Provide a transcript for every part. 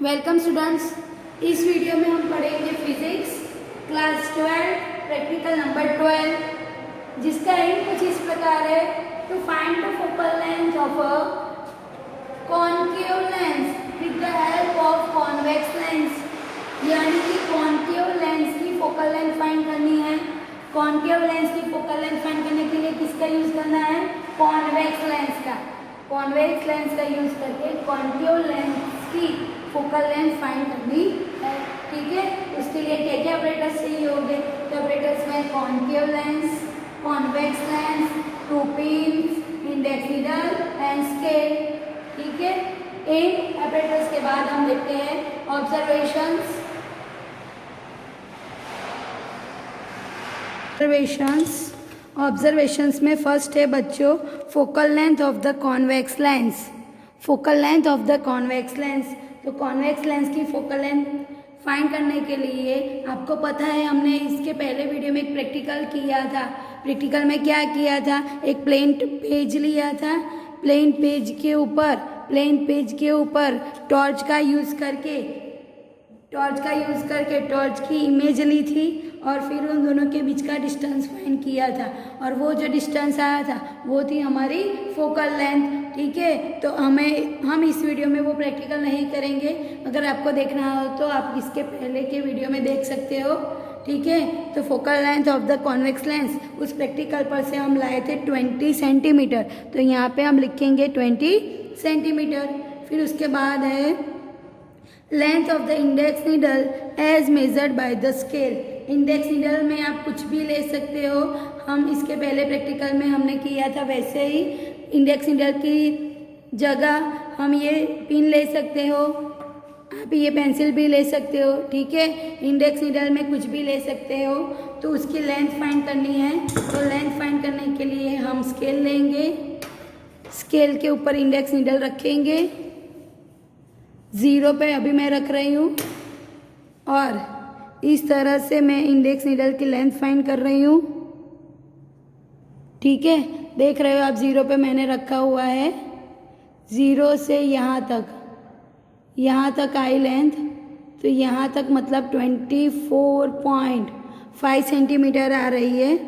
Welcome students. इस video में हम पढ़ेंगे फिजिक्स क्लास 12 प्रैक्टिकल नंबर 12, जिसका एम कुछ इस प्रकार है to find the focal length of a concave lens with the help of convex lens. यानी कि कॉनकेव लेंस की फोकल लेंथ फाइंड करनी है। कॉनकेव लेंस की फोकल लेंथ फाइंड करने के लिए किसका यूज करना है? कॉन्वेक्स लेंस का। कॉन्वेक्स लेंस का यूज करके कॉनकेव लेंस की फोकल लेंथ फाइंड करनी है। ठीक है, उसके लिए क्या क्या ऑपरेटर्स चाहिए होंगे? तो ऑपरेटर्स में concave lens, convex lens, two pins, index needle and scale. ठीक है, इन ऑपरेटर्स के बाद हम देखते हैं ऑब्जर्वेशंस। ऑब्जर्वेशंस में फर्स्ट है बच्चों focal length of the convex lens. Focal length of the convex lens. तो कॉन्वेक्स लेंस की फोकल लेंथ फाइंड करने के लिए आपको पता है हमने इसके पहले वीडियो में एक प्रैक्टिकल किया था। प्रैक्टिकल में क्या किया था? एक प्लेन पेज लिया था। प्लेन पेज के ऊपर टॉर्च का यूज़ करके टॉर्च की इमेज ली थी और फिर उन दोनों के बीच का डिस्टेंस फाइंड किया था, और वो जो डिस्टेंस आया था वो थी हमारी फोकल लेंथ। ठीक है, तो हम इस वीडियो में वो प्रैक्टिकल नहीं करेंगे। अगर आपको देखना हो तो आप इसके पहले के वीडियो में देख सकते हो। ठीक है, तो focal length of the convex lens उस प्रैक्टिकल पर से हम लाए थे 20 सेंटीमीटर। तो यहाँ पे हम लिखेंगे 20 सेंटीमीटर। फिर उसके बाद है length of the index needle as measured by the scale. Index needle में आप कुछ भी ले सकते हो। हम इसके पहले प्रैक्टिकल में हमने किया था वैसे ही इंडेक्स नीडल की जगह हम ये पिन ले सकते हो, आप ये पेंसिल भी ले सकते हो। ठीक है, इंडेक्स नीडल में कुछ भी ले सकते हो। तो उसकी लेंथ फाइंड करनी है। तो लेंथ फाइंड करने के लिए हम स्केल लेंगे, स्केल के ऊपर इंडेक्स नीडल रखेंगे। 0 पे अभी मैं रख रही हूँ और इस तरह से मैं इंडेक्स नीडल की लेंथ फाइंड कर रही हूँ। ठीक है, देख रहे हो आप 0 पे मैंने रखा हुआ है। 0 से यहाँ तक आई लेंथ। तो यहाँ तक मतलब 24.5 सेंटीमीटर आ रही है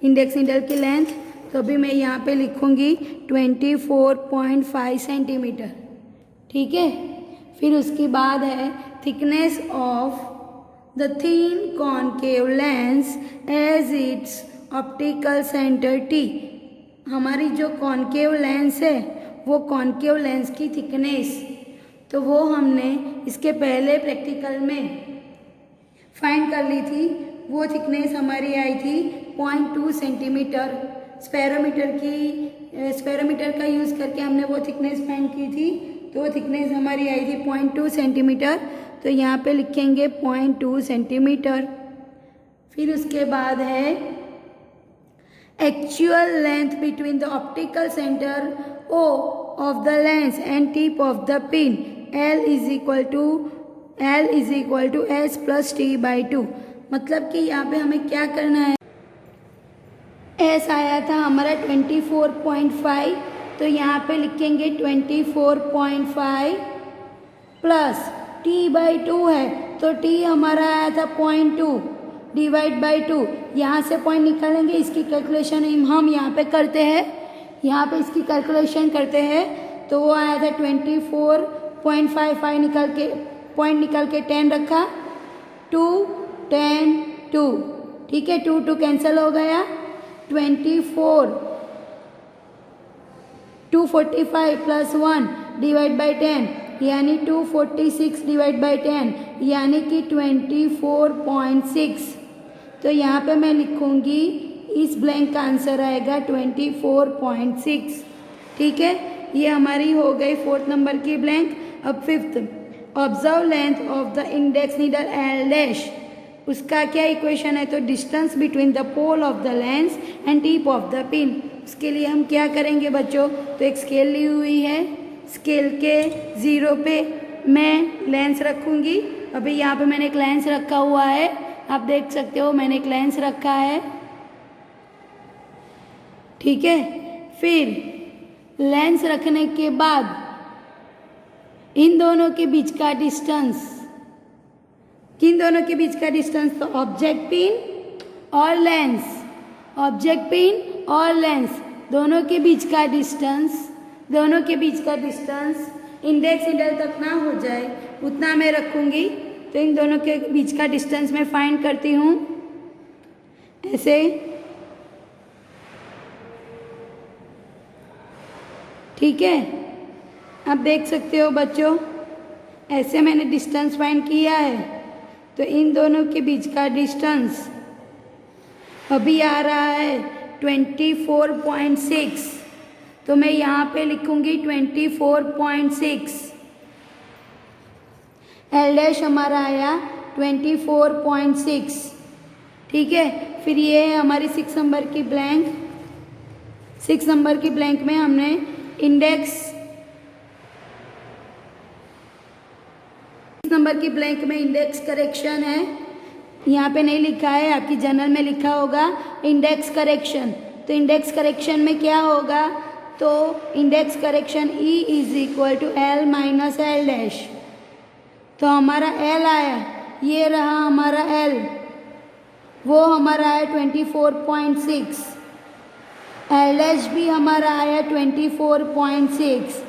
इंडेक्स नीडल की लेंथ। तो अभी मैं यहाँ पे लिखूँगी 24.5 सेंटीमीटर। ठीक है, फिर उसके बाद है thickness of the thin concave lens as its optical centre T. हमारी जो कॉनकेव लेंस है वो कॉनकेव लेंस की थिकनेस, तो वो हमने इसके पहले प्रैक्टिकल में फाइंड कर ली थी। वो थिकनेस हमारी आई थी 0.2 सेंटीमीटर। स्पेरोमीटर का यूज़ करके हमने वो थिकनेस फाइंड की थी। तो थिकनेस हमारी आई थी 0.2 सेंटीमीटर। तो यहाँ पे लिखेंगे 0.2 सेंटीमीटर। फिर उसके बाद है actual length between the optical centre O of the lens and tip of the pin L is equal to S plus T/2। मतलब कि यहाँ पे हमें क्या करना है? S आया था हमारा 24.5, तो यहाँ पे लिखेंगे 24.5 प्लस T/2 है। तो T हमारा आया था 0.2 डिवाइड बाई 2। यहाँ से पॉइंट निकालेंगे, इसकी कैलकुलेशन हम यहाँ पे करते हैं। यहाँ पे इसकी कैलकुलेशन करते हैं तो वो आया था 24.55 पॉइंट निकाल के 10 रखा, 2 10 2। ठीक है, 2 2 कैंसिल हो गया। 245 प्लस 1 डिवाइड बाई 10 यानी 246 डिवाइड बाई 10 यानी कि 24.6। तो यहाँ पे मैं लिखूँगी, इस ब्लैंक का आंसर आएगा 24.6। ठीक है, ये हमारी हो गई 4th नंबर की ब्लैंक। अब 5th, observe length of the index needle L dash. उसका क्या इक्वेशन है? तो distance between the pole of the lens and tip of the pin. उसके लिए हम क्या करेंगे बच्चों? तो एक स्केल ली हुई है, स्केल के 0 पे मैं लेंस रखूँगी। अभी यहाँ पे मैंने एक लेंस रखा हुआ है, आप देख सकते हो मैंने एक लेंस रखा है। ठीक है, फिर लेंस रखने के बाद इन दोनों के बीच का डिस्टेंस, किन दोनों के बीच का डिस्टेंस? तो ऑब्जेक्ट पिन और लेंस, ऑब्जेक्ट पिन और लेंस दोनों के बीच का डिस्टेंस, दोनों के बीच का डिस्टेंस इंडेक्स इंडल तक ना हो जाए उतना मैं रखूँगी। तो इन दोनों के बीच का डिस्टेंस मैं फाइंड करती हूँ ऐसे। ठीक है, आप देख सकते हो बच्चों, ऐसे मैंने डिस्टेंस फाइंड किया है। तो इन दोनों के बीच का डिस्टेंस अभी आ रहा है 24.6, तो मैं यहाँ पे लिखूँगी 24.6। एल डैश हमारा आया 24.6। ठीक है, फिर ये है हमारी 6 नंबर की ब्लैंक। 6 नंबर की ब्लैंक में हमने इंडेक्स, नंबर की ब्लैंक में इंडेक्स करेक्शन है, यहाँ पे नहीं लिखा है, आपकी जर्नल में लिखा होगा इंडेक्स करेक्शन। तो इंडेक्स करेक्शन में क्या होगा? तो index correction E is equal to L minus L dash. तो हमारा L आया, ये रहा हमारा L, वो हमारा आया 24.6। एल डैश भी हमारा आया 24.6।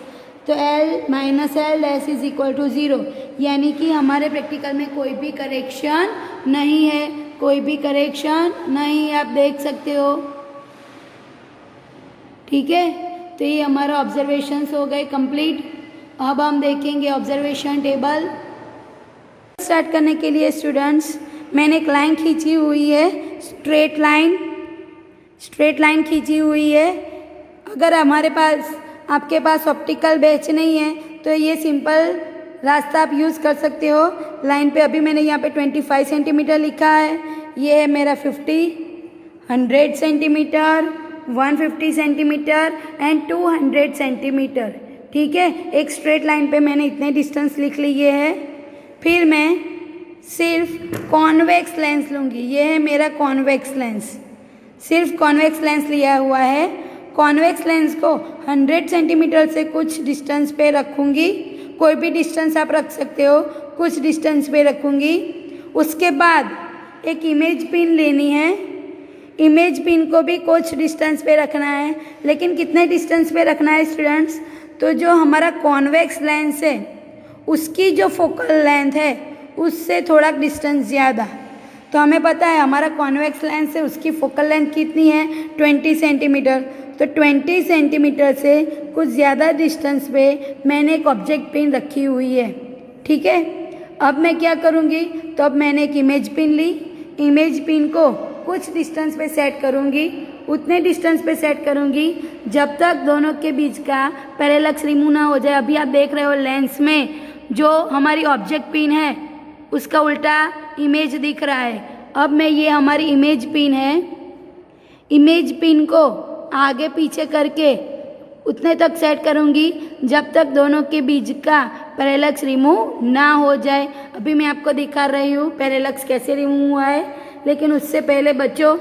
तो L minus L dash is equal to 0, यानी कि हमारे प्रैक्टिकल में कोई भी करेक्शन नहीं है, कोई भी करेक्शन नहीं, आप देख सकते हो। ठीक है, तो ये हमारा ऑब्जर्वेशंस हो गए कंप्लीट। अब हम देखेंगे ऑब्जर्वेशन टेबल। स्टार्ट करने के लिए स्टूडेंट्स मैंने एक लाइन खींची हुई है, स्ट्रेट लाइन खींची हुई है। अगर हमारे पास, आपके पास ऑप्टिकल बेंच नहीं है तो ये सिंपल रास्ता आप यूज़ कर सकते हो। लाइन पे अभी मैंने यहाँ पे 25 सेंटीमीटर लिखा है, ये है मेरा 50, 100 सेंटीमीटर, 150 सेंटीमीटर एंड 200 सेंटीमीटर। ठीक है, एक स्ट्रेट लाइन पे मैंने इतने डिस्टेंस लिख लिए है। फिर मैं सिर्फ कॉन्वेक्स लेंस लूँगी, ये है मेरा कॉन्वेक्स लेंस, सिर्फ कॉन्वेक्स लेंस लिया हुआ है। कॉन्वेक्स लेंस को 100 सेंटीमीटर से कुछ डिस्टेंस पे रखूँगी, कोई भी डिस्टेंस आप रख सकते हो, कुछ डिस्टेंस पे रखूँगी। उसके बाद एक इमेज पिन लेनी है, इमेज पिन को भी कुछ डिस्टेंस पे रखना है, लेकिन कितने डिस्टेंस पे रखना है स्टूडेंट्स? तो जो हमारा कॉन्वेक्स लेंस है उसकी जो फोकल लेंथ है उससे थोड़ा डिस्टेंस ज़्यादा। तो हमें पता है हमारा कॉन्वेक्स लेंस है, उसकी फोकल लेंथ कितनी है? 20 सेंटीमीटर। तो 20 सेंटीमीटर से कुछ ज़्यादा डिस्टेंस पे मैंने एक ऑब्जेक्ट पिन रखी हुई है। ठीक है, अब मैं क्या करूँगी? तो अब मैंने एक इमेज पिन ली, इमेज पिन को कुछ डिस्टेंस पे सेट करूँगी, उतने डिस्टेंस पे सेट करूँगी जब तक दोनों के बीच का पैरेलक्स रिमूव ना हो जाए। अभी आप देख रहे हो लेंस में जो हमारी ऑब्जेक्ट पिन है उसका उल्टा इमेज दिख रहा है। अब मैं, ये हमारी इमेज पिन है, इमेज पिन को आगे पीछे करके उतने तक सेट करूँगी जब तक दोनों के बीच का पैरेलक्स रिमूव ना हो जाए। अभी मैं आपको दिखा रही हूँ पैरेलक्स कैसे रिमूव हुआ है, लेकिन उससे पहले बच्चों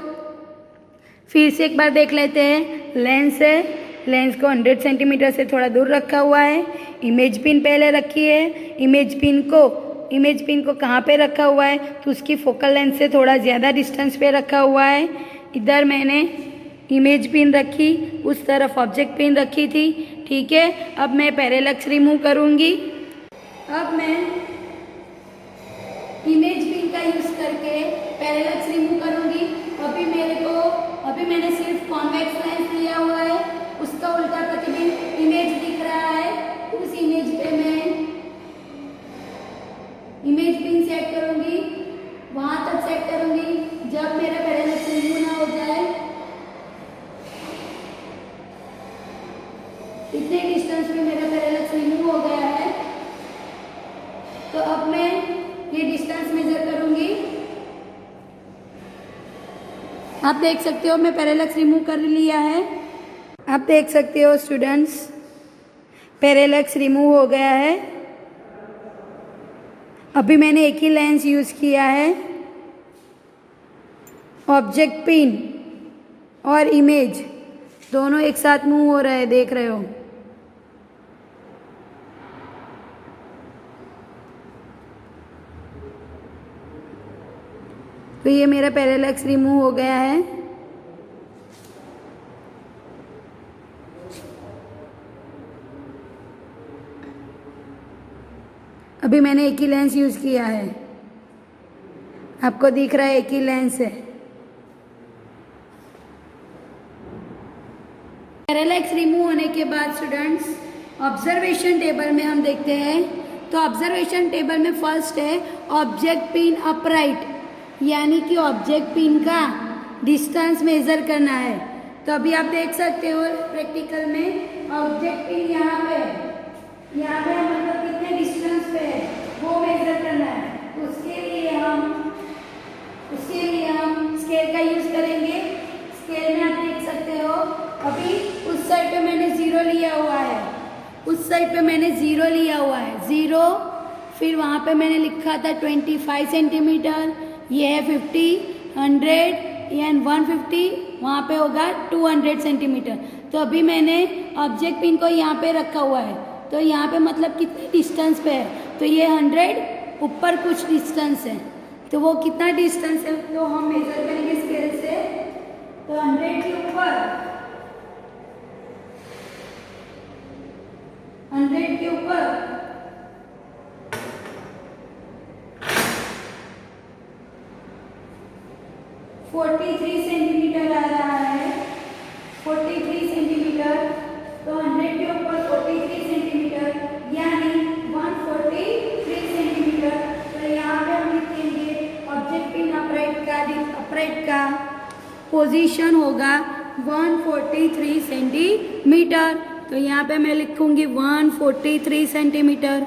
फिर से एक बार देख लेते हैं। लेंस है, लेंस को 100 सेंटीमीटर से थोड़ा दूर रखा हुआ है, इमेज पिन पहले रखी है, इमेज पिन को कहाँ पे रखा हुआ है? तो उसकी फोकल लेंथ से थोड़ा ज़्यादा डिस्टेंस पे रखा हुआ है। इधर मैंने इमेज पिन रखी, उस तरफ ऑब्जेक्ट पिन रखी थी। ठीक है, अब मैं पैरेलक्स रिमूव करूँगी। अब मैं इमेज पिन का यूज़ करके पैरेलक्स रिमूव करूँगी। अभी मैंने सिर्फ कॉन्वेक्स लेंस लिया हुआ है, उसका उल्टा प्रतिबिंब इमेज दिख रहा है। उस इमेज पे मैं इमेज पिन सेट करूँगी, वहाँ तक सेट करूँगी जब मेरा पैरेलक्स रिमूव ना हो जाए। इतने डिस्टेंस में मेरा पैरेलक्स रिमूव हो गया है। तो अब मैं ये डिस्टेंस मेजर करूँगी। आप देख सकते हो मैं पैरेलक्स रिमूव कर लिया है। आप देख सकते हो स्टूडेंट्स पैरेलक्स रिमूव हो गया है। अभी मैंने एक ही लेंस यूज़ किया है, ऑब्जेक्ट पिन और इमेज दोनों एक साथ मूव हो रहे हैं, देख रहे हो। तो ये मेरा पैरेलैक्स रिमूव हो गया है। अभी मैंने एक ही लेंस यूज़ किया है, आपको दिख रहा है एक ही लेंस है। पैरेलैक्स रिमूव होने के बाद स्टूडेंट्स ऑब्जर्वेशन टेबल में हम देखते हैं। तो ऑब्जर्वेशन टेबल में फर्स्ट है ऑब्जेक्ट पिन अपराइट, यानी कि ऑब्जेक्ट पिन का डिस्टेंस मेजर करना है। तो अभी आप देख सकते हो प्रैक्टिकल में ऑब्जेक्ट पिन यहाँ पे मतलब कितने डिस्टेंस पे है वो मेजर करना है। उसके लिए हम स्केल का यूज करेंगे। स्केल में आप देख सकते हो अभी उस साइड पे मैंने जीरो लिया हुआ है, जीरो, फिर वहाँ पे मैंने लिखा था 25 सेंटीमीटर, ये है 50, 100 एंड 150, वहाँ पे होगा 200 सेंटीमीटर। तो अभी मैंने ऑब्जेक्ट पिन को यहाँ पे रखा हुआ है, तो यहाँ पे मतलब कितने डिस्टेंस पे है, तो ये 100 ऊपर कुछ डिस्टेंस है, तो वो कितना डिस्टेंस है तो हम मेजर करेंगे स्केल से। तो 100 के ऊपर 43 सेंटीमीटर आ रहा है, 43 सेंटीमीटर। तो 100 के ऊपर 43 सेंटीमीटर यानी 143 सेंटीमीटर। तो यहाँ पे हम लिखेंगे ऑब्जेक्ट पिन अपराइट का पोजीशन होगा 143 सेंटीमीटर। तो यहाँ पे मैं लिखूंगी 143 सेंटीमीटर।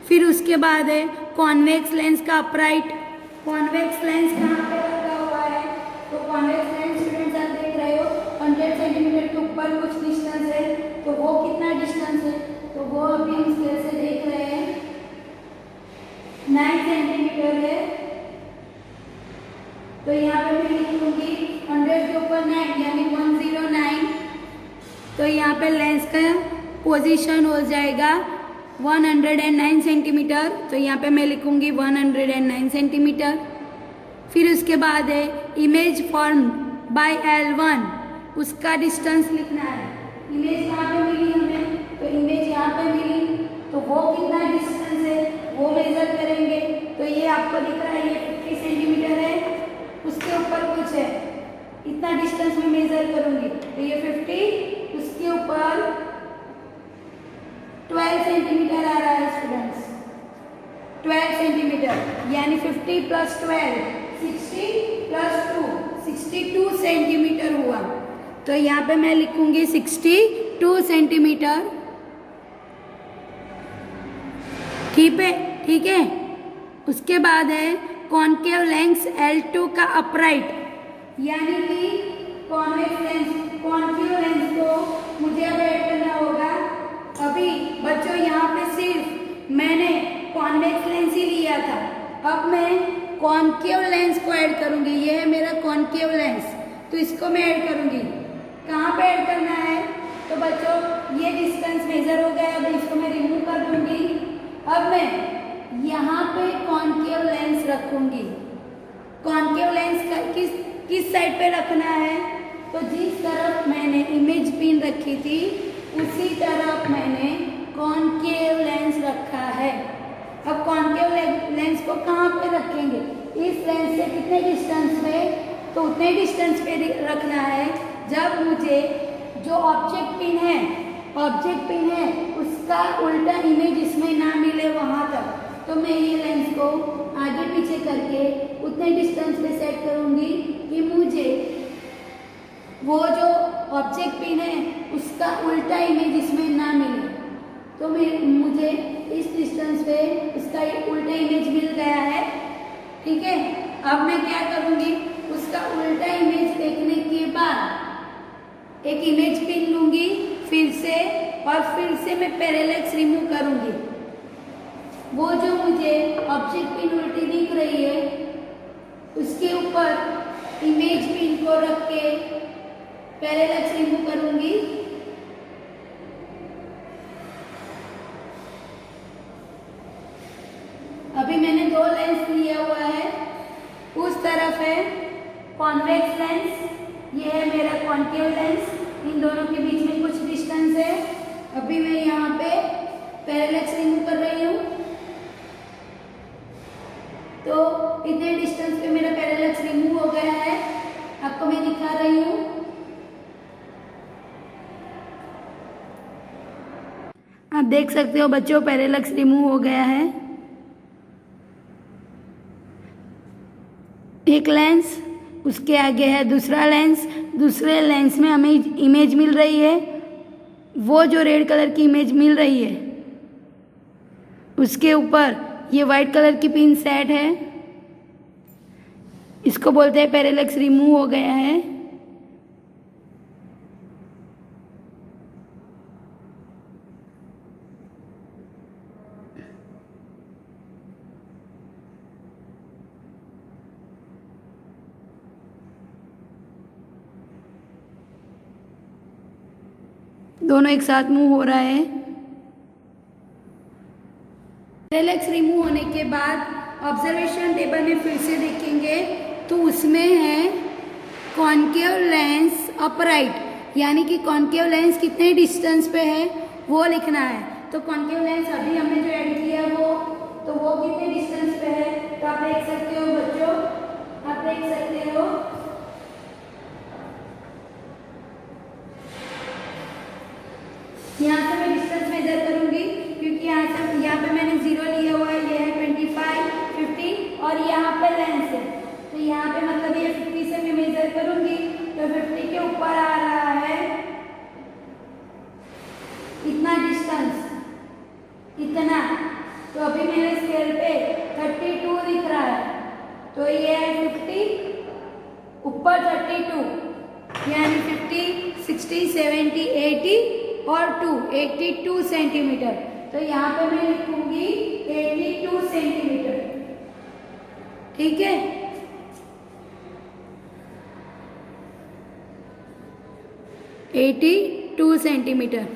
फिर उसके बाद है कॉन्वेक्स लेंस का अपराइट। कॉन्वेक्स लेंस कहाँ पे रखा हुआ है, तो कॉन्वेक्स लेंस स्टूडेंट्स आप देख रहे हो 100 सेंटीमीटर के ऊपर कुछ डिस्टेंस है, तो वो कितना डिस्टेंस है, तो वो अभी हम स्केल से देख रहे हैं 9 सेंटीमीटर है। तो यहाँ पे मैं लिखूंगी 100 के ऊपर 9 यानी 109। तो यहाँ पे लेंस का पोजीशन हो जाएगा 109 सेंटीमीटर। तो यहाँ पे मैं लिखूंगी 109 सेंटीमीटर। फिर उसके बाद है इमेज फॉर्म बाय L1, उसका डिस्टेंस लिखना है। इमेज कहाँ पे मिली हमें, तो इमेज यहाँ पे मिली, तो वो कितना डिस्टेंस है वो मेजर करेंगे। तो ये आपको दिख रहा है ये 50 सेंटीमीटर है, उसके ऊपर कुछ है, इतना डिस्टेंस में मेजर करूंगी। तो ये 50, उसके ऊपर 12 सेंटीमीटर आ रहा है स्टूडेंट्स, 12 सेंटीमीटर यानी 50 प्लस 12 60 प्लस 2 62 सेंटीमीटर हुआ। तो यहाँ पे मैं लिखूंगी 62 सेंटीमीटर। ठीक है। उसके बाद है कॉन्केव लेंस L2 का अपराइट, यानी कि कॉन्वेक्स लेंस, कॉन्केव लेंस को मुझे अब ऐड करना होगा। अभी बच्चों यहाँ पे सिर्फ मैंने कॉन्वेक्स लेंस ही लिया था, अब मैं कॉन्केव लेंस को ऐड करूंगी। ये है मेरा कॉन्केव लेंस, तो इसको मैं ऐड करूंगी। कहाँ पे ऐड करना है, तो बच्चों ये डिस्टेंस मेजर हो गया, अब इसको मैं रिमूव कर दूंगी। अब मैं यहाँ पे कॉन्केव लेंस रखूंगी। कॉन्केव लेंस का किस साइड पे रखना है, तो जिस तरफ मैंने इमेज पिन रखी थी उसी तरफ मैंने कॉन्केव लेंस रखा है। अब कॉन्केव लेंस को कहाँ पे रखेंगे, इस लेंस से कितने डिस्टेंस पे, तो उतने डिस्टेंस पे रखना है जब मुझे जो ऑब्जेक्ट पिन है उसका उल्टा इमेज इसमें ना मिले वहाँ तक। तो मैं ये लेंस को आगे पीछे करके उतने डिस्टेंस पे सेट करूँगी कि मुझे वो जो ऑब्जेक्ट पिन है उसका उल्टा इमेज इसमें ना मिले। तो मुझे इस डिस्टेंस पे उसका उल्टा इमेज मिल गया है। ठीक है, अब मैं क्या करूँगी, उसका उल्टा इमेज देखने के बाद एक इमेज पिन लूँगी फिर से मैं पैरेलैक्स रिमूव करूँगी। वो जो मुझे ऑब्जेक्ट पिन उल्टी दिख रही है उसके ऊपर इमेज पिन को रख के पैरेलैक्स रिमूव करूँगी। अभी मैंने 2 लेंस लिया हुआ है, उस तरह तरफ है कॉन्वेक्स लेंस, ये है मेरा कॉन्केव लेंस, इन दोनों के बीच में कुछ डिस्टेंस है। अभी मैं यहाँ पे पैरेलैक्स रिमूव कर रही हूँ, तो इतने डिस्टेंस पे मेरा पैरेलैक्स रिमूव हो गया है, आपको मैं दिखा रही हूँ। आप देख सकते हो बच्चों, पैरेलैक्स रिमूव हो गया है। एक लेंस, उसके आगे है दूसरा लेंस, दूसरे लेंस में हमें इमेज मिल रही है, वो जो रेड कलर की इमेज मिल रही है उसके ऊपर ये वाइट कलर की पिन सेट है, इसको बोलते हैं पैरेलैक्स रिमूव हो गया है। दोनों एक साथ मूव हो रहा है। पैरेलैक्स रिमूव होने के बाद ऑब्जर्वेशन टेबल में फिर से देखेंगे तो उसमें है कॉन्केव लेंस अपराइट, यानी कि कॉन्केव लेंस कितने डिस्टेंस पे है वो लिखना है। तो कॉन्केव लेंस अभी हमने जो ऐड किया वो कितने डिस्टेंस पे है, तो आप देख सकते हो बच्चों, आप देख सकते हो यहाँ से मैं डिस्टेंस मेजर करूंगी, क्योंकि यहाँ पे मैंने 0 लिया हुआ है, ये है 25, 50 और यहाँ पे लेंस है, तो यहाँ पे मतलब ये 50 से मैं मेजर करूंगी तो 50 के ऊपर आ रहा है इतना डिस्टेंस, इतना। तो अभी मेरे स्केल पे 32 दिख रहा है, तो ये है 50 ऊपर 32, यानी 50, 60, 70, 80 और 82 सेंटीमीटर। तो यहाँ पे मैं लिखूंगी 82 सेंटीमीटर, ठीक है। (82 सेंटीमीटर।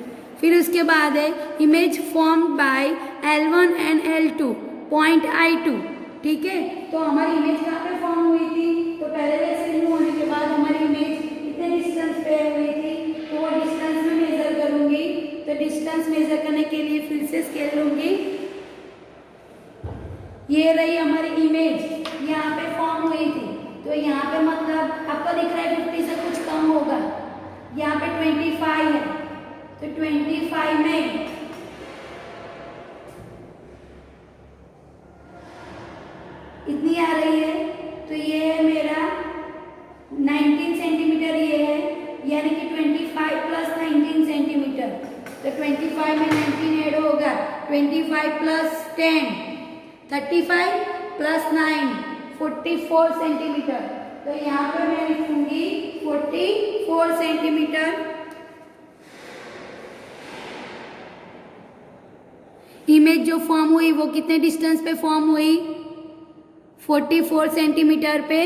फिर उसके बाद है image formed by L1 and L2 point I2, ठीक है। तो हमारी इमेज कहाँ पे फॉर्म हुई थी, तो पैरेलैक्स रिमूव होने के बाद हमारी इमेज कितने डिस्टेंस पे हुई थी, तो वो डिस्टेंस में मेजर करूंगी। तो डिस्टेंस मेजर करने के लिए फिर से स्केल लूंगी, ये रही हमारी इमेज, यहाँ पे फॉर्म हुई थी, तो यहाँ पे मतलब आपको दिख रहा है 50 से कुछ कम होगा, यहाँ पे 25 है, तो 25 में इतनी आ रही है, तो ये है मेरा 19 सेंटीमीटर, ये है यानी कि 25 प्लस 19 सेंटीमीटर। तो 25 में 19 ऐड होगा, 25 प्लस 10 35 प्लस 9 44 सेंटीमीटर। तो यहाँ पर मैं लिखूंगी 44 सेंटीमीटर। इमेज जो फॉर्म हुई वो कितने डिस्टेंस पे फॉर्म हुई, 44 सेंटीमीटर पे।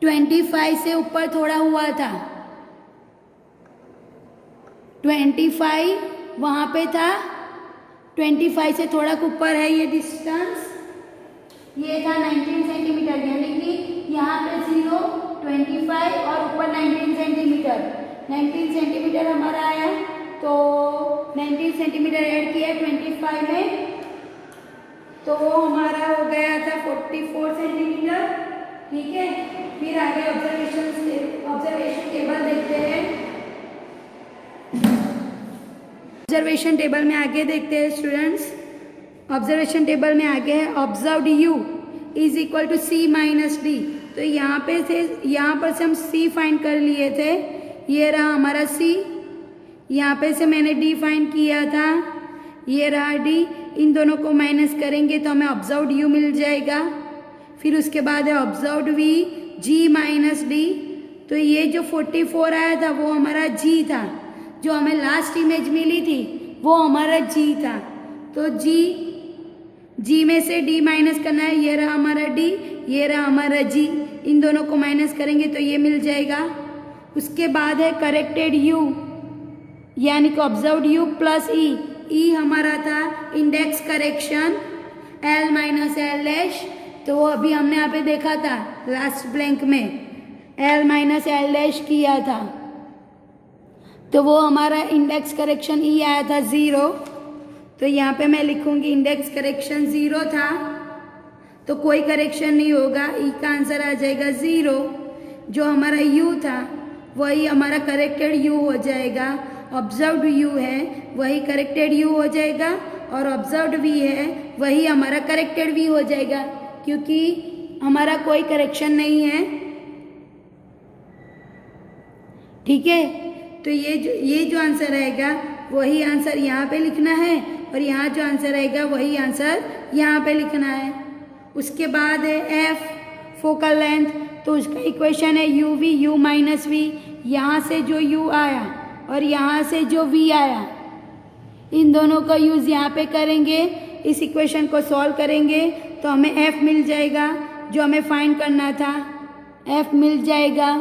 25 से ऊपर थोड़ा हुआ था, 25 वहां पे था, 25 से थोड़ा ऊपर है ये डिस्टेंस, ये था 19 सेंटीमीटर, यानी कि यहाँ पे 0, 25 और ऊपर 19 सेंटीमीटर। 19 सेंटीमीटर हमारा आया, तो 19 सेंटीमीटर ऐड किया 25 में, तो वो हमारा हो गया था 44 सेंटीमीटर, ठीक है। फिर आगे ऑब्जर्वेशन टेबल देखते हैं। ऑब्जर्वेशन टेबल में आगे देखते हैं स्टूडेंट्स। ऑब्जर्वेशन टेबल में आगे है observed u is equal to c minus D. तो यहाँ पर से हम c फाइंड कर लिए थे, ये रहा हमारा c, यहाँ पे से मैंने d फाइंड किया था, ये रहा d, इन दोनों को माइनस करेंगे तो हमें ऑब्जर्व्ड u मिल जाएगा। फिर उसके बाद है observed v g minus D. तो ये जो 44 आया था वो हमारा g था, जो हमें लास्ट इमेज मिली थी वो हमारा g था। तो g में से d माइनस करना है, ये रहा हमारा d, ये रहा हमारा g, इन दोनों को माइनस करेंगे तो ये मिल जाएगा। उसके बाद है करेक्टेड u, यानी कि ऑब्जर्व्ड u प्लस e हमारा था index correction, l minus l dash, तो वो अभी हमने यहाँ पे देखा था लास्ट ब्लैंक में L माइनस एल डैश किया था, तो वो हमारा इंडेक्स करेक्शन ई आया था 0। तो यहाँ पे मैं लिखूंगी इंडेक्स करेक्शन 0 था, तो कोई करेक्शन नहीं होगा, ई का आंसर आ जाएगा 0। जो हमारा यू था वही हमारा करेक्टेड यू हो जाएगा, ऑब्जर्व्ड यू है वही करेक्टेड यू हो जाएगा, और ऑब्जर्व्ड वी है वही हमारा करेक्टेड वी हो जाएगा, क्योंकि हमारा कोई करेक्शन नहीं है। ठीक है, तो ये जो आंसर आएगा वही आंसर यहाँ पे लिखना है, और यहाँ जो आंसर आएगा वही आंसर यहाँ पे लिखना है। उसके बाद है एफ फोकल लेंथ, तो उसका इक्वेशन है U V U minus V. यहाँ से जो यू आया और यहाँ से जो वी आया, इन दोनों का यूज़ यहाँ पे करेंगे, इस इक्वेशन को सॉल्व करेंगे तो हमें एफ मिल जाएगा जो हमें फाइंड करना था, एफ मिल जाएगा।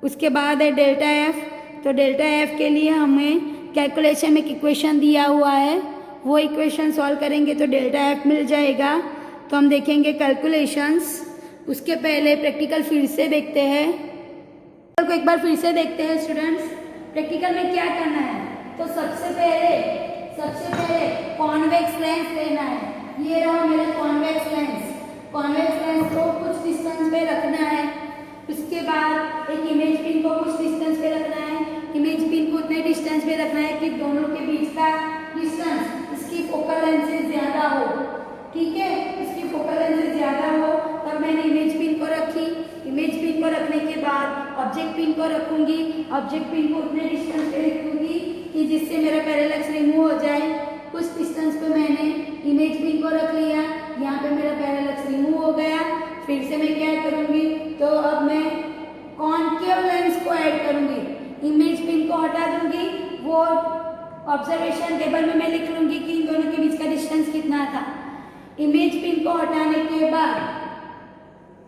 उसके बाद है डेल्टा एफ, तो डेल्टा एफ के लिए हमें कैलकुलेशन में एक इक्वेशन दिया हुआ है, वो इक्वेशन सॉल्व करेंगे तो डेल्टा एफ मिल जाएगा। तो हम देखेंगे कैलकुलेशंस, उसके पहले प्रैक्टिकल फिर से देखते हैं। को एक बार फिर से देखते हैं स्टूडेंट्स, प्रैक्टिकल में क्या करना है। तो सबसे पहले कॉन्वेक्स लेंस लेना है। ये रहा मेरा कॉन्वेक्स लेंस, कॉन्वेक्स लेंस को कुछ डिस्टेंस पे रखना है। उसके बाद एक इमेज पिन को कुछ डिस्टेंस पे रखना है, इमेज पिन को उतने डिस्टेंस पे रखना है कि दोनों के बीच का डिस्टेंस इसकी फोकल लेंथ से ज़्यादा हो। ठीक है, इसकी फोकल लेंथ से ज़्यादा हो, तब मैंने इमेज पिन को रखी। इमेज पिन को रखने के बाद ऑब्जेक्ट पिन को रखूंगी, ऑब्जेक्ट पिन को उतने डिस्टेंस पे रखूंगी कि जिससे मेरा पैरेलक्स रिमूव हो जाए। कुछ डिस्टेंस पे मैंने इमेज पिन को रख लिया, यहाँ पे मेरा पैरेलक्स रिमूव हो गया। फिर से मैं क्या करूँगी, तो अब मैं कॉन्केव लेंस को ऐड करूँगी, इमेज पिन को हटा दूंगी, वो ऑब्जर्वेशन टेबल में मैं लिख लूँगी कि इन दोनों के बीच का डिस्टेंस कितना था। इमेज पिन को हटाने के बाद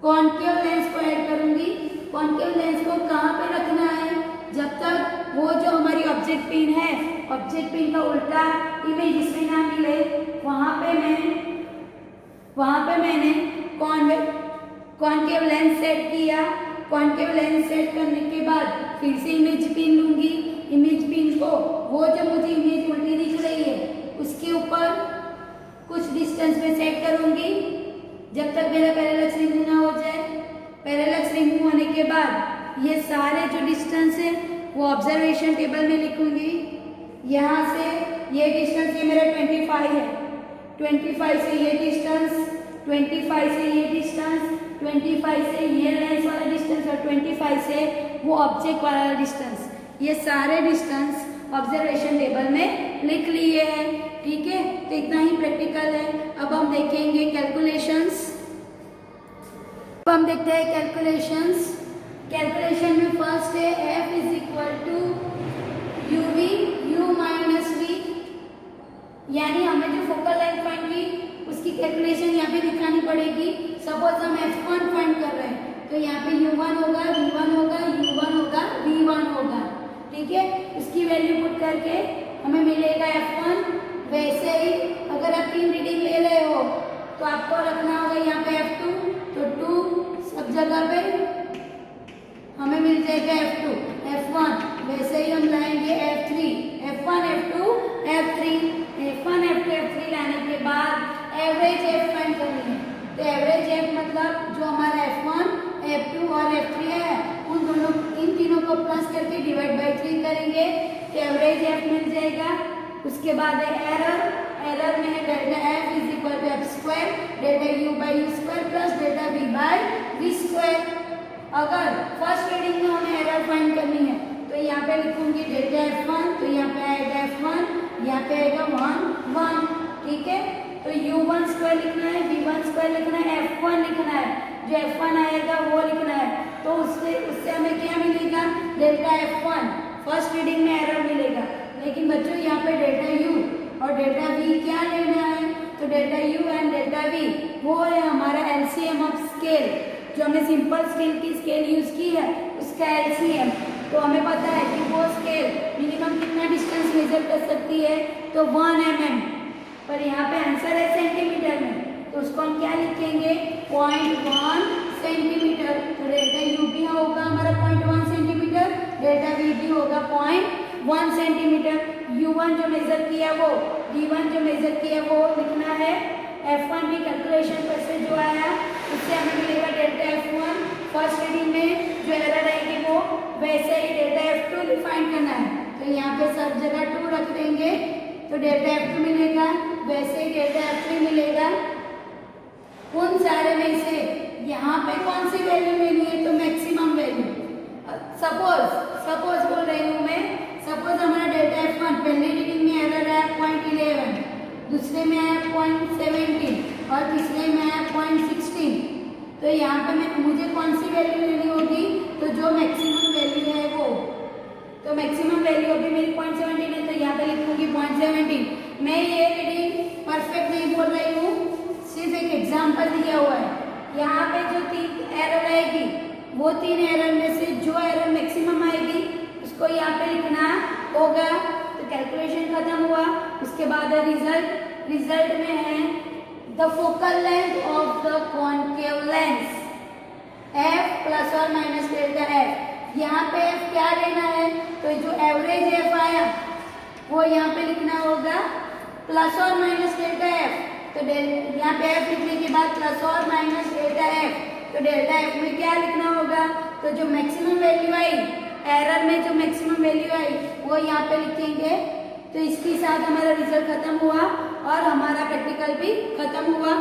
कॉन्केव लेंस को ऐड करूँगी। कॉन्केव लेंस को कहाँ पे रखना है, जब तक वो जो हमारी ऑब्जेक्ट पिन है, ऑब्जेक्ट पिन का उल्टा इमेज इसमें ना मिले, वहाँ पे मैंने कॉन्केव लेंस सेट किया। कॉन्केव लेंस सेट करने के बाद फिर से इमेज पिन लूँगी। इमेज पिन को वो जो मुझे इमेज उल्टी दिख रही है उसके ऊपर कुछ डिस्टेंस पे सेट करूँगी जब तक मेरा पैरेलक्स रिमूव ना हो जाए। पैरेलक्स रिमूव होने के बाद ये सारे जो डिस्टेंस है वो ऑब्जर्वेशन टेबल में लिखूँगी। यहाँ से ये डिस्टेंस, ये मेरा 25 है, 25 से ये डिस्टेंस, 25 से ये डिस्टेंस, 25 से ये लेंस वाला डिस्टेंस और 25 से वो ऑब्जेक्ट वाला डिस्टेंस, ये सारे डिस्टेंस ऑब्जर्वेशन टेबल में लिख लिए हैं। ठीक है, तो इतना ही प्रैक्टिकल है। अब हम देखेंगे कैलकुलेशंस। अब हम देखते हैं कैलकुलेशंस। कैलकुलेशन में फर्स्ट है F is equal to U V U minus V, यानी हमें जो फोकल लेंथ फाइंड की उसकी कैलकुलेशन यहाँ पे दिखानी पड़ेगी। सपोज हम F1 फाइंड कर रहे हैं, तो यहाँ पे U1 होगा, V1 होगा, U1 होगा, V1 होगा। ठीक है, उसकी वैल्यू पुट करके हमें मिलेगा F1। वैसे ही अगर आप 3 रीडिंग ले रहे हो तो आपको रखना होगा यहाँ पे F2, तो 2 सब जगह पे हमें मिल जाएगा F2, F1। वैसे ही हम लाएंगे F3, F1, F2, F3, F1, F2, F3 लाने के बाद एवरेज F फाइंड करनी है। तो एवरेज F मतलब जो हमारा F1, F2 और F3 है इन तीनों को प्लस करके डिवाइड बाई 3 करेंगे तो एवरेज F मिल जाएगा। उसके बाद है एरर में है delta F is equal to F square delta U by U square plus delta V by V square. अगर फर्स्ट रीडिंग में हमें एरर फाइंड करनी है तो यहाँ पे लिखूंगी डेल्टा F1, तो यहाँ पे आएगा F1, यहाँ पे आएगा 1, 1। ठीक है, तो U1 स्क्वायर लिखना है, V1 स्क्वायर लिखना है, F1 लिखना है, जो F1 आएगा वो लिखना है। तो उससे हमें क्या मिलेगा, डेल्टा F1। फर्स्ट रीडिंग में एरर मिलेगा, लेकिन बच्चों यहाँ पे डेल्टा U और डेल्टा V क्या लेना है, तो delta U and delta V वो है हमारा LCM ऑफ स्केल, जो हमने सिंपल स्केल की स्केल यूज की है उसका LCM। तो हमें पता है कि वो स्केल मिनिमम कितना डिस्टेंस मेजर कर सकती है, तो 1 mm, पर यहाँ पे आंसर है सेंटीमीटर में, तो उसको हम क्या लिखेंगे, 0.1 सेंटीमीटर। तो डेल्टा यू भी होगा हमारा 0.1 सेंटीमीटर, डेल्टा वी भी होगा 0.1 सेंटीमीटर। u1 जो मेजर किया वो, v1 जो मेजर किया वो लिखना है। f1 भी कैलकुलेशन पर से जो आया उससे हमें मिलेगा डेल्टा f1। फर्स्ट रीडिंग में जो एरर आएगी वो वैसे ही डेल्टा f2 डिफाइन करना है, तो यहाँ पे सब जगह 2 रख देंगे तो डेल्टा f2 मिलेगा, वैसे ही डेल्टा f3 मिलेगा। उन सारे में से यहाँ पे कौन सी वैल्यू लेनी है, तो मैक्सिमम वैल्यू। सपोज बोल रही हूँ मैं, सपोज हमारा डेल्टा f1 पहले रीडिंग में एरर आया 0.11, दूसरे में आया 0.17 और तीसरे में आया 0.16। तो यहाँ पे मुझे कौन सी वैल्यू लेनी होगी, तो जो मैक्सिमम वैल्यू है वो, तो मैक्सिमम वैल्यू अभी मेरी 0.17 है तो यहाँ पे लिखूंगी 0.17। मैं ये रीडिंग परफेक्ट नहीं बोल रही हूँ, सिर्फ एक एग्जाम्पल दिया हुआ है। यहाँ पे जो 3 एरर आएगी वो 3 एरर में से जो एरर मैक्सिमम आएगी उसको यहाँ पे लिखना होगा। तो कैलकुलेशन खत्म हुआ, उसके बाद रिजल्ट में है the focal length of the concave lens f plus और माइनस डेल्टा f। यहाँ पे f क्या लेना है, तो जो एवरेज f आया वो यहाँ पे लिखना होगा प्लस और माइनस डेल्टा f। तो यहाँ पे f लिखने के बाद प्लस और माइनस डेल्टा f, तो डेल्टा f में क्या लिखना होगा, तो जो मैक्सिमम वैल्यू आई एरर में, जो मैक्सिमम वैल्यू आई वो यहाँ पे लिखेंगे। तो इसके साथ हमारा रिजल्ट खत्म हुआ और हमारा प्रैक्टिकल भी खत्म हुआ।